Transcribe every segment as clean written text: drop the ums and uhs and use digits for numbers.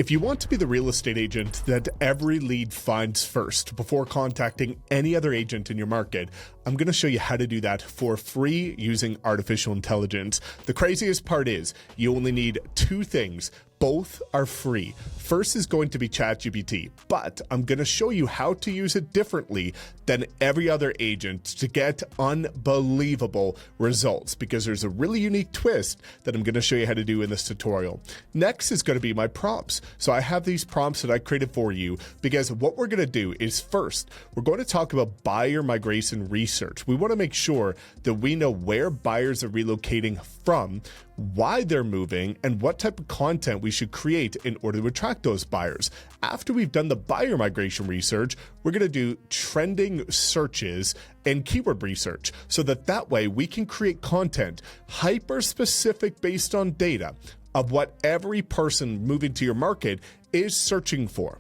If you want to be the real estate agent that every lead finds first before contacting any other agent in your market, I'm going to show you how to do that for free using artificial intelligence. The craziest part is you only need two things. Both are free. First is going to be ChatGPT, but I'm going to show you how to use it differently than every other agent to get unbelievable results, because there's a really unique twist that I'm going to show you how to do in this tutorial. Next is going to be my prompts. So I have these prompts that I created for you, because what we're going to do is first, we're going to talk about buyer migration research. We want to make sure that we know where buyers are relocating from, why they're moving, and what type of content we should create in order to attract those buyers. After we've done the buyer migration research, we're going to do trending searches and keyword research, so that way we can create content hyper specific based on data of what every person moving to your market is searching for.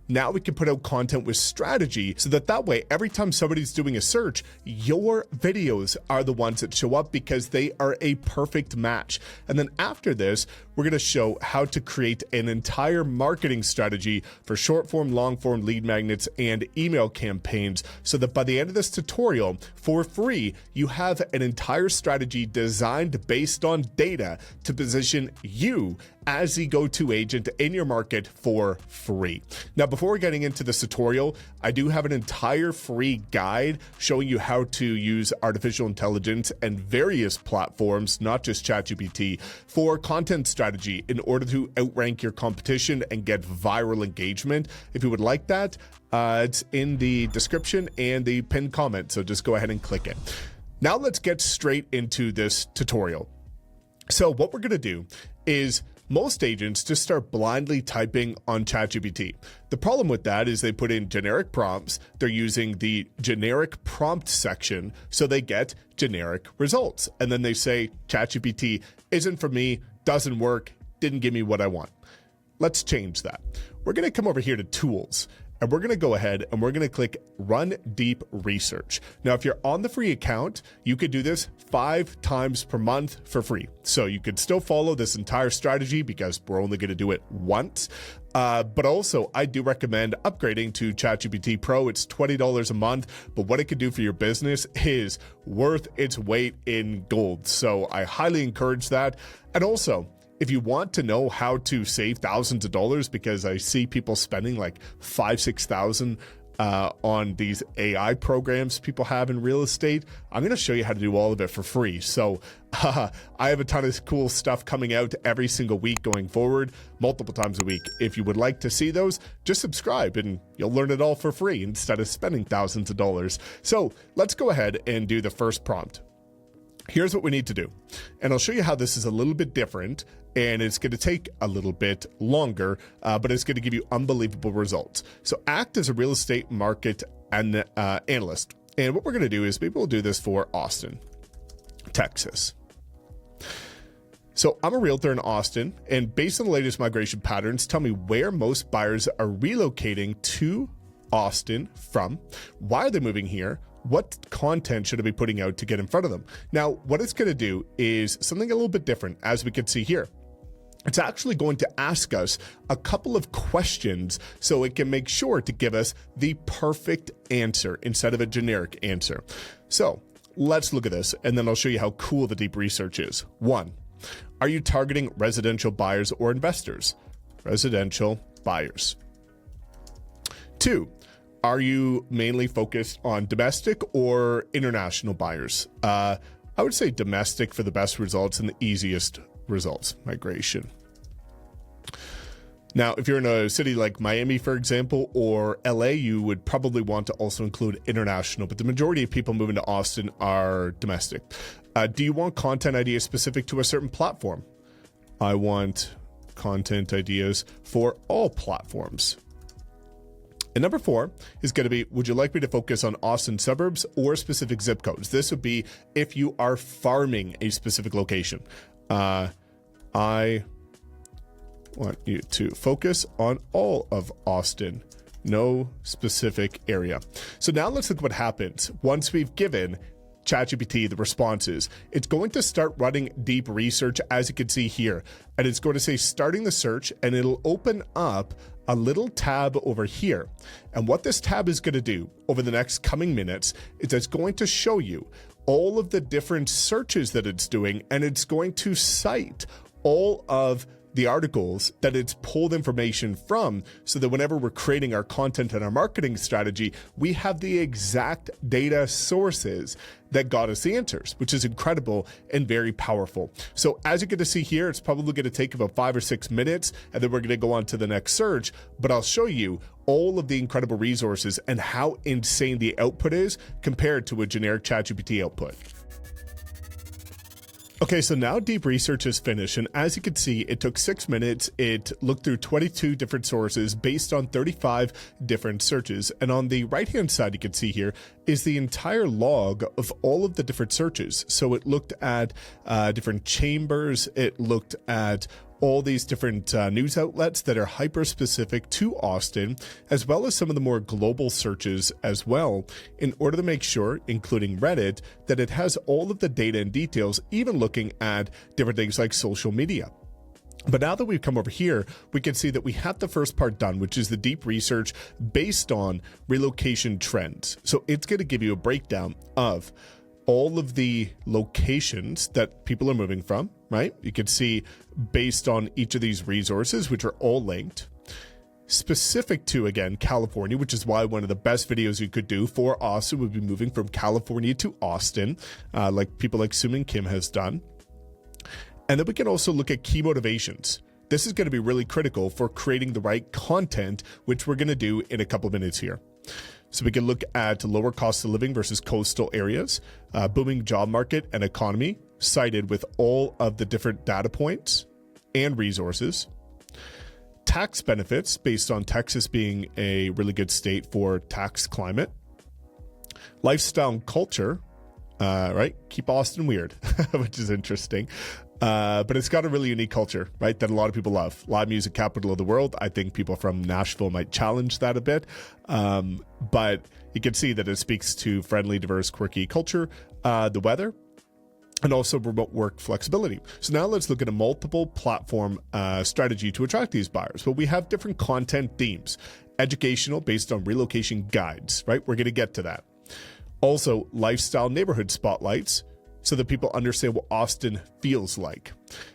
Now we can put out content with strategy, so that way every time somebody's doing a search, your videos are the ones that show up because they are a perfect match. And then after this, we're going to show how to create an entire marketing strategy for short form, long form lead magnets and email campaigns, so that by the end of this tutorial, for free, you have an entire strategy designed based on data to position you as the go-to agent in your market for free. Now, before getting into this tutorial, I do have an entire free guide showing you how to use artificial intelligence and various platforms, not just ChatGPT, for content strategy in order to outrank your competition and get viral engagement. If you would like that, it's in the description and the pinned comment, so just go ahead and click it. Now let's get straight into this tutorial. So what we're going to do is most agents just start blindly typing on ChatGPT. The problem with that is they put in generic prompts. They're using the generic prompt section, so they get generic results. And then they say, ChatGPT isn't for me, doesn't work, didn't give me what I want. Let's change that. We're going to come over here to Tools, and we're going to go ahead and we're going to click Run Deep Research. Now, if you're on the free account, you could do this 5 times per month for free. So you could still follow this entire strategy because we're only going to do it once. But also, I do recommend upgrading to ChatGPT Pro. It's $20 a month, but what it can do for your business is worth its weight in gold. So I highly encourage that. And also, if you want to know how to save thousands of dollars, because I see people spending like $5,000-6,000 on these AI programs people have in real estate, I'm going to show you how to do all of it for free. So I have a ton of cool stuff coming out every single week going forward, multiple times a week. If you would like to see those, just subscribe and you'll learn it all for free instead of spending thousands of dollars. So let's go ahead and do the first prompt. Here's what we need to do, and I'll show you how this is a little bit different, and it's going to take a little bit longer, but it's going to give you unbelievable results. So act as a real estate market analyst, and what we're going to do is maybe we'll do this for Austin, Texas. So I'm a realtor in Austin, and based on the latest migration patterns, tell me where most buyers are relocating to Austin from, why are they moving here, what content should I be putting out to get in front of them? Now, what it's going to do is something a little bit different, as we can see here. It's actually going to ask us a couple of questions so it can make sure to give us the perfect answer instead of a generic answer. So let's look at this, and then I'll show you how cool the deep research is. 1, are you targeting residential buyers or investors? Residential buyers. 2, are you mainly focused on domestic or international buyers? I would say domestic for the best results and the easiest results. Migration. Now, if you're in a city like Miami, for example, or LA, you would probably want to also include international, but the majority of people moving to Austin are domestic. Do you want content ideas specific to a certain platform? I want content ideas for all platforms. And number 4 is going to be, would you like me to focus on Austin suburbs or specific zip codes? This would be if you are farming a specific location. I want you to focus on all of Austin, no specific area. So now let's look what happens once we've given ChatGPT, the responses, it's going to start running deep research, as you can see here. And it's going to say starting the search, and it'll open up a little tab over here. And what this tab is going to do over the next coming minutes is it's going to show you all of the different searches that it's doing, and it's going to cite all of the articles that it's pulled information from, so that whenever we're creating our content and our marketing strategy, we have the exact data sources that got us the answers, which is incredible and very powerful. So as you get to see here, it's probably going to take about 5 or 6 minutes, and then we're going to go on to the next search, but I'll show you all of the incredible resources and how insane the output is compared to a generic ChatGPT output. Okay, so now deep research is finished, and as you can see, it took 6 minutes. It looked through 22 different sources based on 35 different searches. And on the right-hand side, you can see here is the entire log of all of the different searches. So it looked at different chambers. It looked at all these different news outlets that are hyper-specific to Austin, as well as some of the more global searches as well, in order to make sure, including Reddit, that it has all of the data and details, even looking at different things like social media. But now that we've come over here, we can see that we have the first part done, which is the deep research based on relocation trends. So it's going to give you a breakdown of all of the locations that people are moving from, right? You can see based on each of these resources, which are all linked, specific to, again, California, which is why one of the best videos you could do for Austin would be moving from California to Austin, like people like Suman Kim has done. And then we can also look at key motivations. This is going to be really critical for creating the right content, which we're going to do in a couple of minutes here. So we can look at lower cost of living versus coastal areas, booming job market and economy, cited with all of the different data points and resources, tax benefits based on Texas being a really good state for tax climate, lifestyle and culture, right? Keep Austin weird, which is interesting. But it's got a really unique culture, right, that a lot of people love. Live music capital of the world. I think people from Nashville might challenge that a bit. But you can see that it speaks to friendly, diverse, quirky culture, the weather, and also remote work flexibility. So now let's look at a multiple platform strategy to attract these buyers. Well, we have different content themes. Educational based on relocation guides, right? We're going to get to that. Also, lifestyle neighborhood spotlights, so that people understand what Austin feels like.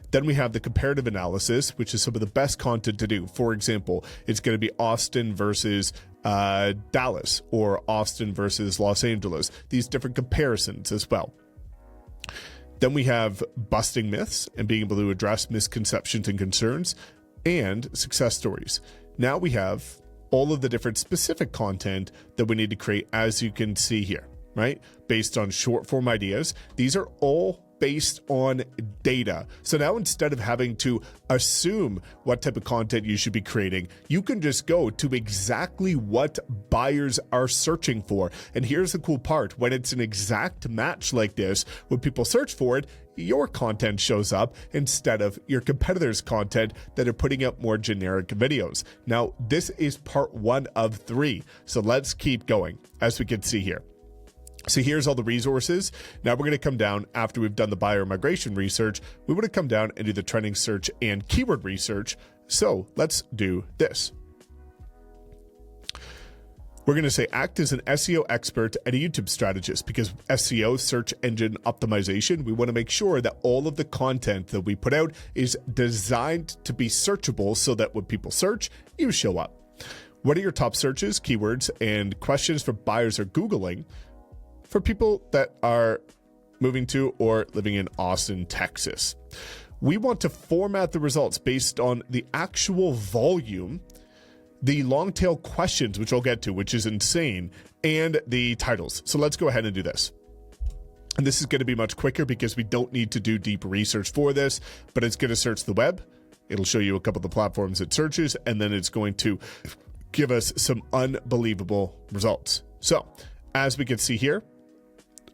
Then we have the comparative analysis, which is some of the best content to do. For example, it's going to be Austin versus Dallas, or Austin versus Los Angeles, these different comparisons as well. Then we have busting myths and being able to address misconceptions and concerns, and success stories. Now we have all of the different specific content that we need to create, as you can see here, right? Based on short form ideas. These are all based on data. So now instead of having to assume what type of content you should be creating, you can just go to exactly what buyers are searching for. And here's the cool part. When it's an exact match like this, when people search for it, your content shows up instead of your competitors' content that are putting up more generic videos. Now, this is part 1 of 3. So let's keep going, as we can see here. So here's all the resources. Now we're going to come down after we've done the buyer migration research. We want to come down and do the trending search and keyword research. So let's do this. We're going to say act as an SEO expert and a YouTube strategist, because SEO, search engine optimization, we want to make sure that all of the content that we put out is designed to be searchable so that when people search, you show up. What are your top searches, keywords, and questions for buyers are Googling for people that are moving to or living in Austin, Texas? We want to format the results based on the actual volume, the long tail questions, which I'll get to, which is insane, and the titles. So let's go ahead and do this. And this is going to be much quicker because we don't need to do deep research for this, but it's going to search the web. It'll show you a couple of the platforms it searches, and then it's going to give us some unbelievable results. So as we can see here,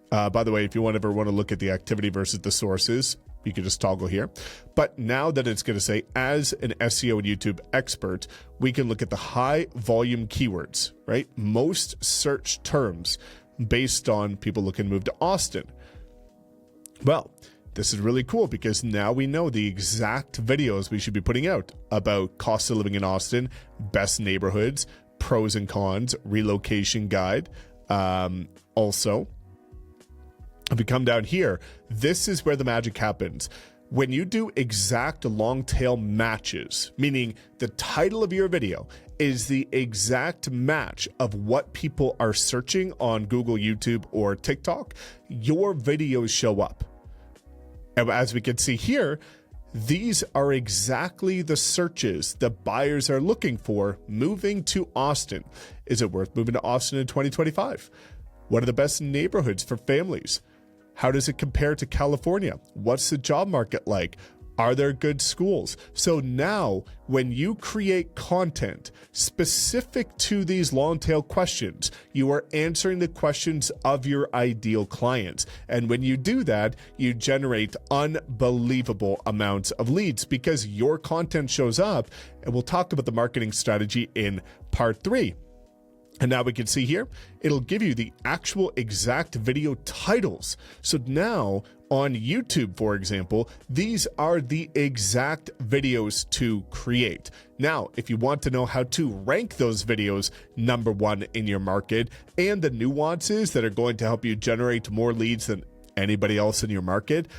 by the way, if you ever want to look at the activity versus the sources, you can just toggle here. But now that it's going to say, as an SEO and YouTube expert, we can look at the high volume keywords, right? Most search terms, based on people looking to move to Austin. Well, this is really cool because now we know the exact videos we should be putting out about cost of living in Austin, best neighborhoods, pros and cons, relocation guide. Also, if we come down here, this is where the magic happens. When you do exact long tail matches, meaning the title of your video is the exact match of what people are searching on Google, YouTube, or TikTok, your videos show up. And as we can see here, these are exactly the searches that buyers are looking for moving to Austin. Is it worth moving to Austin in 2025? What are the best neighborhoods for families? How does it compare to California? What's the job market like? Are there good schools? So now when you create content specific to these long tail questions, you are answering the questions of your ideal clients. And when you do that, you generate unbelievable amounts of leads because your content shows up. And we'll talk about the marketing strategy in part 3. And now we can see here, it'll give you the actual exact video titles. So now on YouTube, for example, these are the exact videos to create. Now, if you want to know how to rank those videos number 1 in your market and the nuances that are going to help you generate more leads than anybody else in your market,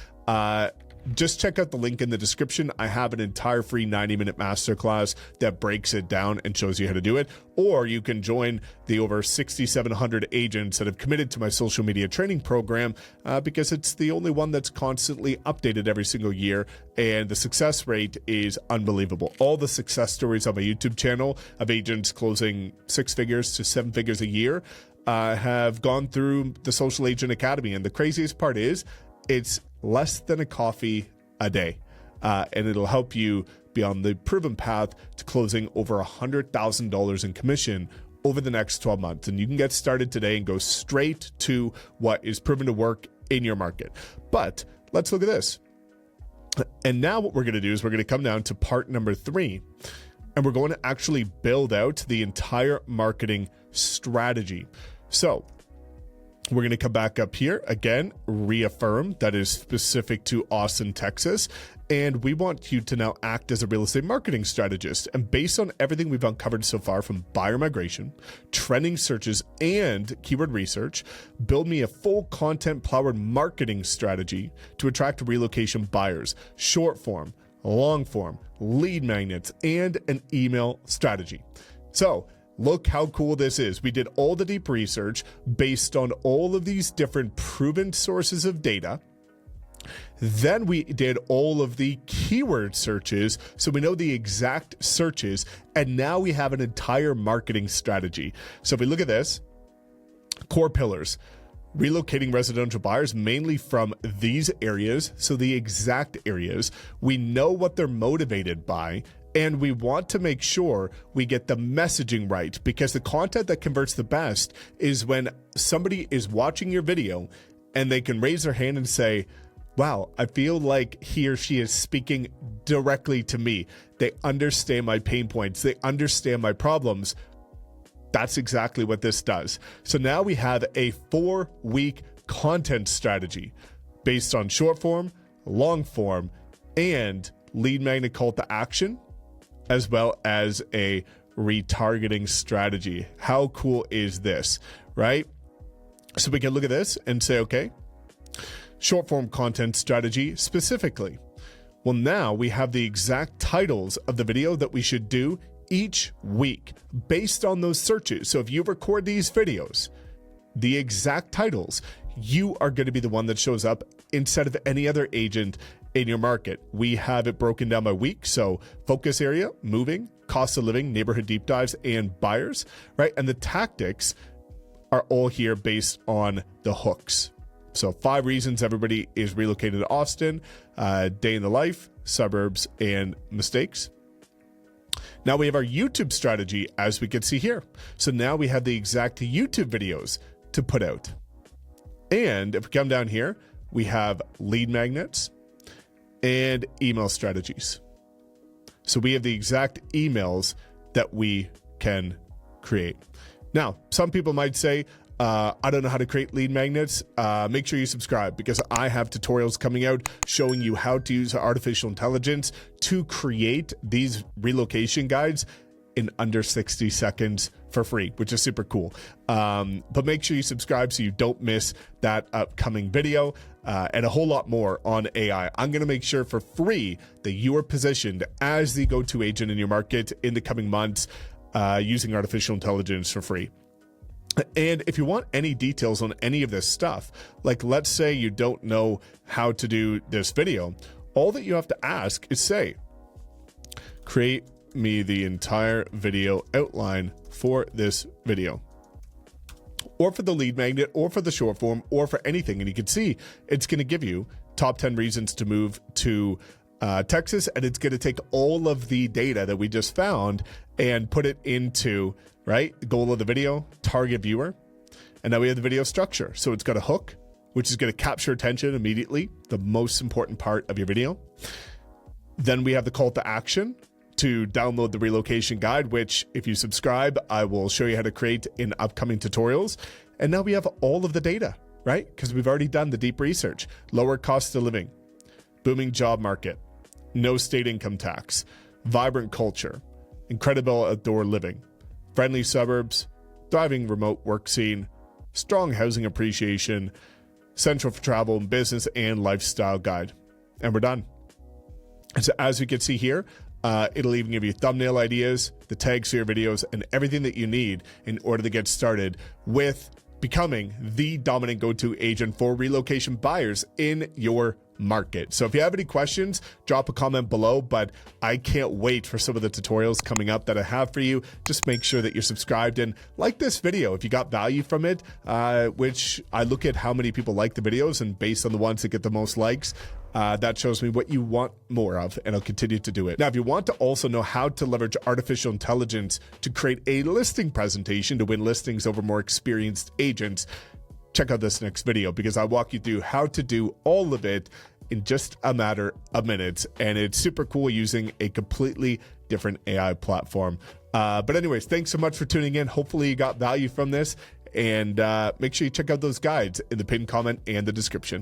just check out the link in the description. I have an entire free 90-minute masterclass that breaks it down and shows you how to do it. Or you can join the over 6,700 agents that have committed to my social media training program because it's the only one that's constantly updated every single year. And the success rate is unbelievable. All the success stories on my YouTube channel of agents closing 6 figures to 7 figures a year have gone through the Social Agent Academy. And the craziest part is it's less than a coffee a day. And it'll help you be on the proven path to closing over $100,000 in commission over the next 12 months. And you can get started today and go straight to what is proven to work in your market. But let's look at this. And now what we're going to do is we're going to come down to part number 3, and we're going to actually build out the entire marketing strategy. So we're going to come back up here again, reaffirm that is specific to Austin, Texas. And we want you to now act as a real estate marketing strategist. And based on everything we've uncovered so far from buyer migration, trending searches, and keyword research, build me a full content-powered marketing strategy to attract relocation buyers, short form, long form, lead magnets, and an email strategy. So look how cool this is. We did all the deep research based on all of these different proven sources of data. Then we did all of the keyword searches, so we know the exact searches, and now we have an entire marketing strategy. So if we look at this, core pillars, relocating residential buyers mainly from these areas, so the exact areas. We know what they're motivated by, and we want to make sure we get the messaging right, because the content that converts the best is when somebody is watching your video and they can raise their hand and say, wow, I feel like he or she is speaking directly to me. They understand my pain points. They understand my problems. That's exactly what this does. So now we have a 4-week content strategy based on short form, long form, and lead magnet call to action, as well as a retargeting strategy. How cool is this, right? So we can look at this and say, okay, short form content strategy specifically. Well, now we have the exact titles of the video that we should do each week based on those searches. So if you record these videos, the exact titles, you are going to be the one that shows up instead of any other agent in your market. We have it broken down by week. So focus area, moving, cost of living, neighborhood deep dives, and buyers, right? And the tactics are all here based on the hooks. So 5 reasons everybody is relocated to Austin, day in the life, suburbs, and mistakes. Now we have our YouTube strategy, as we can see here. So now we have the exact YouTube videos to put out. And if we come down here, we have lead magnets and email strategies. So we have the exact emails that we can create. Now, some people might say, I don't know how to create lead magnets, make sure you subscribe, because I have tutorials coming out showing you how to use artificial intelligence to create these relocation guides in under 60 seconds for free, which is super cool. But make sure you subscribe so you don't miss that upcoming video and a whole lot more on AI. I'm going to make sure for free that you are positioned as the go-to agent in your market in the coming months using artificial intelligence for free. And if you want any details on any of this stuff, like let's say you don't know how to do this video, all that you have to ask is say, create me the entire video outline for this video, or for the lead magnet, or for the short form, or for anything. And you can see it's going to give you top 10 reasons to move to Texas, and it's going to take all of the data that we just found and put it into, right, the goal of the video, target viewer. And now we have the video structure. So it's got a hook, which is going to capture attention immediately, the most important part of your video. Then we have the call to action to download the relocation guide, which if you subscribe, I will show you how to create in upcoming tutorials. And now we have all of the data, right? Because we've already done the deep research. Lower cost of living, booming job market, no state income tax, vibrant culture, incredible outdoor living, friendly suburbs, thriving remote work scene, strong housing appreciation, central for travel and business, and lifestyle guide. And we're done. So as you can see here, it'll even give you thumbnail ideas, the tags for your videos, and everything that you need in order to get started with becoming the dominant go-to agent for relocation buyers in your market. So if you have any questions, drop a comment below, but I can't wait for some of the tutorials coming up that I have for you. Just make sure that you're subscribed and like this video if you got value from it, which I look at how many people like the videos, and based on the ones that get the most likes, that shows me what you want more of, and I'll continue to do it. Now, if you want to also know how to leverage artificial intelligence to create a listing presentation to win listings over more experienced agents, check out this next video, because I walk you through how to do all of it in just a matter of minutes, and it's super cool using a completely different AI platform. But anyways, thanks so much for tuning in. Hopefully you got value from this, and make sure you check out those guides in the pinned comment and the description.